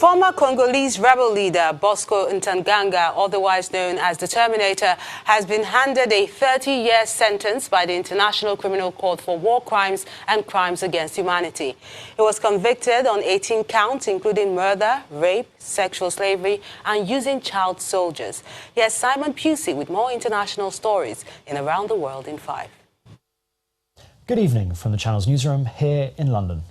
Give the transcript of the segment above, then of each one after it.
Former Congolese rebel leader Bosco Ntaganda, otherwise known as the Terminator, has been handed a 30-year sentence by the International Criminal Court for war crimes and crimes against humanity. He was convicted on 18 counts, including murder, rape, sexual slavery, and using child soldiers. Here's Simon Pusey with more international stories in Around the World in 5. Good evening from the Channel's newsroom here in London.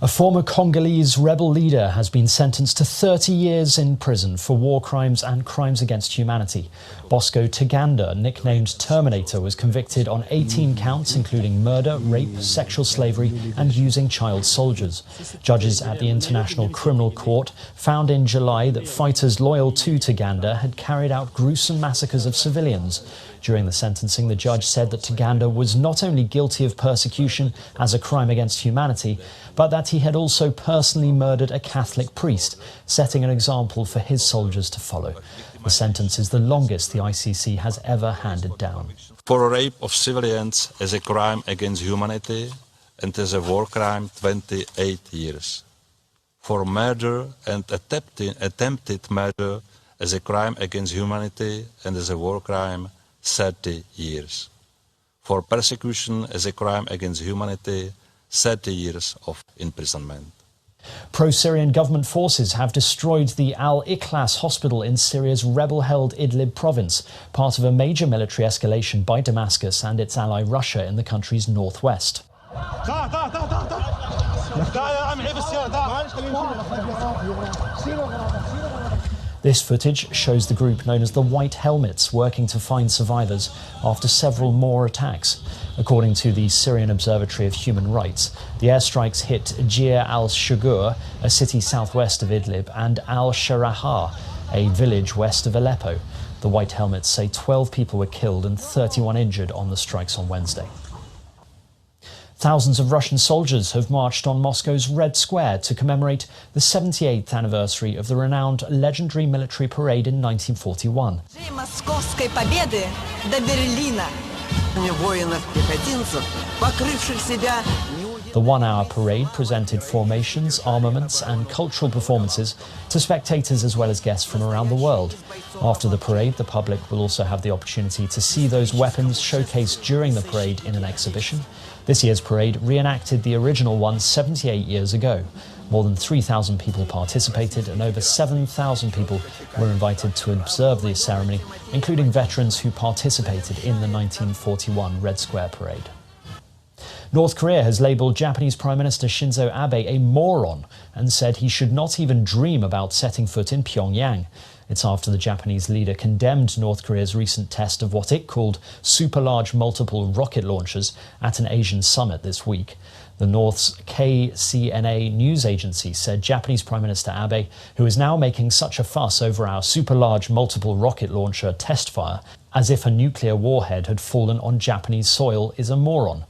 A former Congolese rebel leader has been sentenced to 30 years in prison for war crimes and crimes against humanity. Bosco Ntaganda, nicknamed Terminator, was convicted on 18 counts, including murder, rape, sexual slavery and using child soldiers. Judges at the International Criminal Court found in July that fighters loyal to Ntaganda had carried out gruesome massacres of civilians. During the sentencing, the judge said that Ntaganda was not only guilty of persecution as a crime against humanity, but that he had also personally murdered a Catholic priest, setting an example for his soldiers to follow. The sentence is the longest the ICC has ever handed down. For rape of civilians as a crime against humanity and as a war crime, 28 years. For murder and attempted murder as a crime against humanity and as a war crime, 30 years. For persecution as a crime against humanity, 30 years of imprisonment. Pro-Syrian government forces have destroyed the Al-Ikhlas hospital in Syria's rebel-held Idlib province, part of a major military escalation by Damascus and its ally Russia in the country's northwest. This footage shows the group known as the White Helmets working to find survivors after several more attacks. According to the Syrian Observatory of Human Rights, the airstrikes hit Jir al-Shugur, a city southwest of Idlib, and al-Sharaha, a village west of Aleppo. The White Helmets say 12 people were killed and 31 injured on the strikes on Wednesday. Thousands of Russian soldiers have marched on Moscow's Red Square to commemorate the 78th anniversary of the renowned legendary military parade in 1941. The one-hour parade presented formations, armaments and cultural performances to spectators as well as guests from around the world. After the parade, the public will also have the opportunity to see those weapons showcased during the parade in an exhibition. This year's parade reenacted the original one 78 years ago. More than 3,000 people participated and over 7,000 people were invited to observe the ceremony, including veterans who participated in the 1941 Red Square parade. North Korea has labelled Japanese Prime Minister Shinzo Abe a moron and said he should not even dream about setting foot in Pyongyang. It's after the Japanese leader condemned North Korea's recent test of what it called super-large multiple rocket launchers at an Asian summit this week. The North's KCNA news agency said Japanese Prime Minister Abe, who is now making such a fuss over our super-large multiple rocket launcher test fire, as if a nuclear warhead had fallen on Japanese soil, is a moron.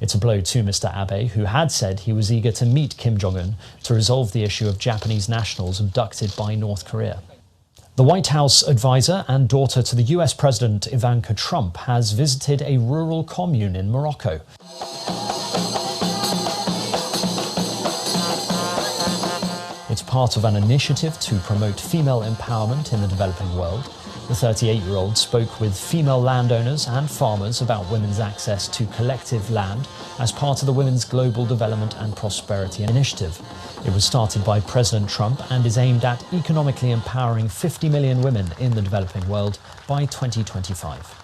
It's a blow to Mr. Abe, who had said he was eager to meet Kim Jong-un to resolve the issue of Japanese nationals abducted by North Korea. The White House advisor and daughter to the US President Ivanka Trump has visited a rural commune in Morocco. It's part of an initiative to promote female empowerment in the developing world. The 38-year-old spoke with female landowners and farmers about women's access to collective land as part of the Women's Global Development and Prosperity Initiative. It was started by President Trump and is aimed at economically empowering 50 million women in the developing world by 2025.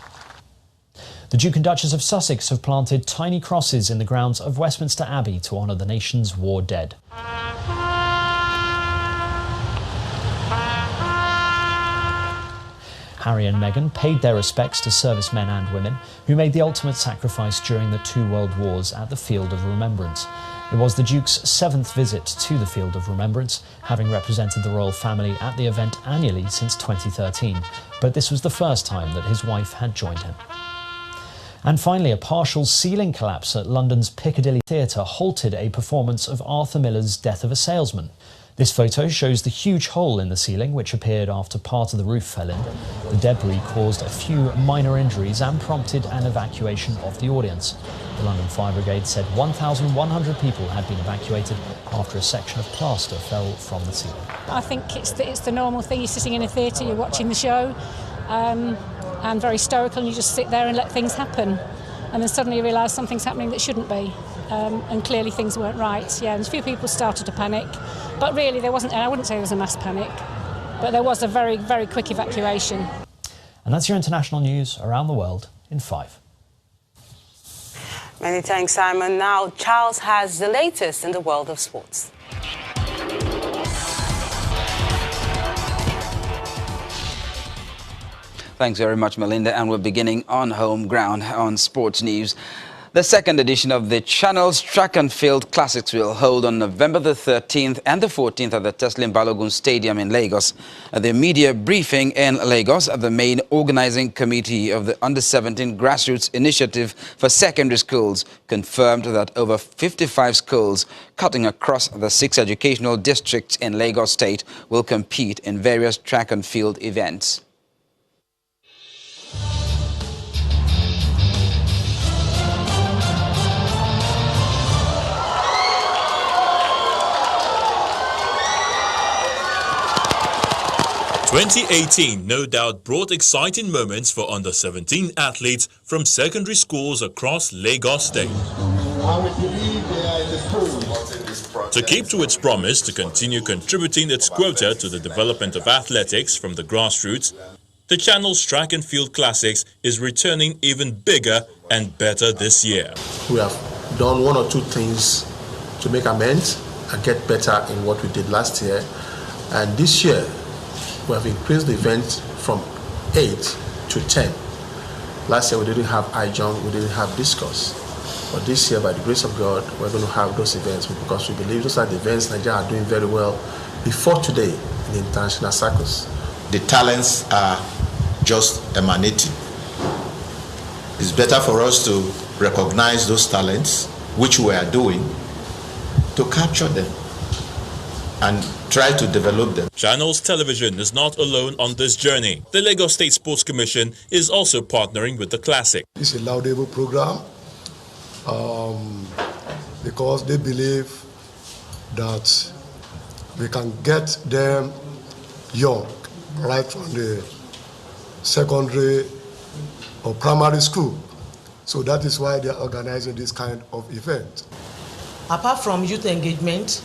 The Duke and Duchess of Sussex have planted tiny crosses in the grounds of Westminster Abbey to honour the nation's war dead. Harry and Meghan paid their respects to servicemen and women who made the ultimate sacrifice during the two world wars at the Field of Remembrance. It was the Duke's 7th visit to the Field of Remembrance, having represented the royal family at the event annually since 2013, but this was the first time that his wife had joined him. And finally, a partial ceiling collapse at London's Piccadilly Theatre halted a performance of Arthur Miller's Death of a Salesman. This photo shows the huge hole in the ceiling, which appeared after part of the roof fell in. The debris caused a few minor injuries and prompted an evacuation of the audience. The London Fire Brigade said 1,100 people had been evacuated after a section of plaster fell from the ceiling. I think it's the normal thing. You're sitting in a theatre, you're watching the show, and very stoical, and you just sit there and let things happen. And then suddenly you realise something's happening that shouldn't be. And clearly things weren't right. Yeah, and a few people started to panic. But really there wasn't, and I wouldn't say there was a mass panic, but there was a very, very quick evacuation. And that's your international news around the world in 5. Many thanks, Simon. Now, Charles has the latest in the world of sports. Thanks very much, Melinda. And we're beginning on home ground on sports news. The second edition of the Channel's Track and Field Classics will hold on November the 13th and the 14th at the Teslim Balogun Stadium in Lagos. At the media briefing in Lagos, the main organizing committee of the Under-17 Grassroots Initiative for Secondary Schools confirmed that over 55 schools cutting across the 6 educational districts in Lagos State will compete in various track and field events. "2018 no doubt brought exciting moments for under-17 athletes from secondary schools across Lagos State. To keep to its promise to continue contributing its quota to the development of athletics from the grassroots, the Channel's Track and Field Classics is returning even bigger and better this year. We have done 1 or 2 things to make amends and get better in what we did last year, and this year we have increased the event from 8 to 10. Last year we didn't have high jump, we didn't have discus. But this year, by the grace of God, we're going to have those events because we believe those are the events Nigeria are doing very well before today in the international circles. The talents are just emanating. It's better for us to recognize those talents, which we are doing, to capture them and try to develop them. Channels Television is not alone on this journey. The Lagos State Sports Commission is also partnering with the Classic. It's a laudable program because they believe that we can get them young, right from the secondary or primary school. So that is why they are organizing this kind of event. Apart from youth engagement,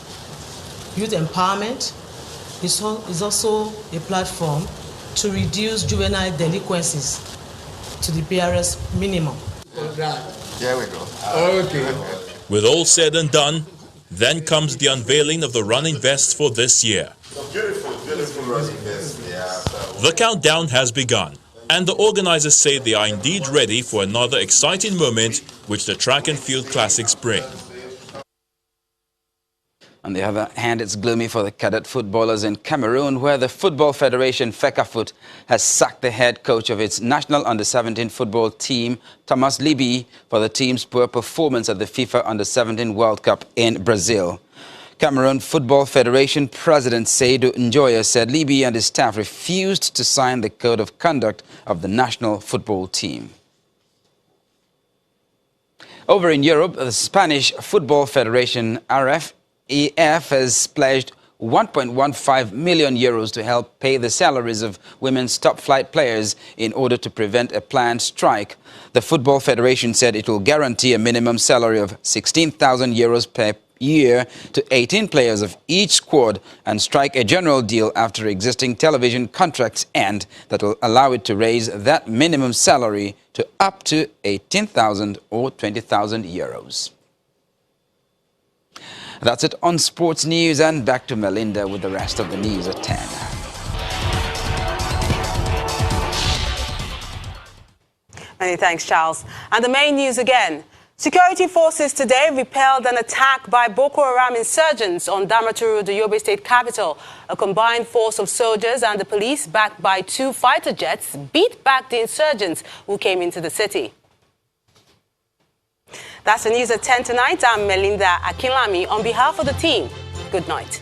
youth empowerment is also a platform to reduce juvenile delinquencies to the barest minimum. There we go. Okay. With all said and done, then comes the unveiling of the running vests for this year. Beautiful running vest. Yeah. The countdown has begun, and the organizers say they are indeed ready for another exciting moment which the Track and Field Classics bring. On the other hand, it's gloomy for the cadet footballers in Cameroon, where the Football Federation, FECAFOOT, has sacked the head coach of its national under-17 football team, Thomas Libby, for the team's poor performance at the FIFA Under-17 World Cup in Brazil. Cameroon Football Federation President Seydou Njoya said Libby and his staff refused to sign the code of conduct of the national football team. Over in Europe, the Spanish Football Federation, RFEF, has pledged 1.15 million euros to help pay the salaries of women's top-flight players in order to prevent a planned strike. The Football Federation said it will guarantee a minimum salary of 16,000 euros per year to 18 players of each squad and strike a general deal after existing television contracts end that will allow it to raise that minimum salary to up to 18,000 or 20,000 euros. That's it on sports news, and back to Melinda with the rest of the news at 10. Many thanks, Charles. And the main news again. Security forces today repelled an attack by Boko Haram insurgents on Damaturu, the Yobe state capital. A combined force of soldiers and the police, backed by 2 fighter jets, beat back the insurgents who came into the city. That's the news at 10 tonight. I'm Melinda Akinlami. On behalf of the team, good night.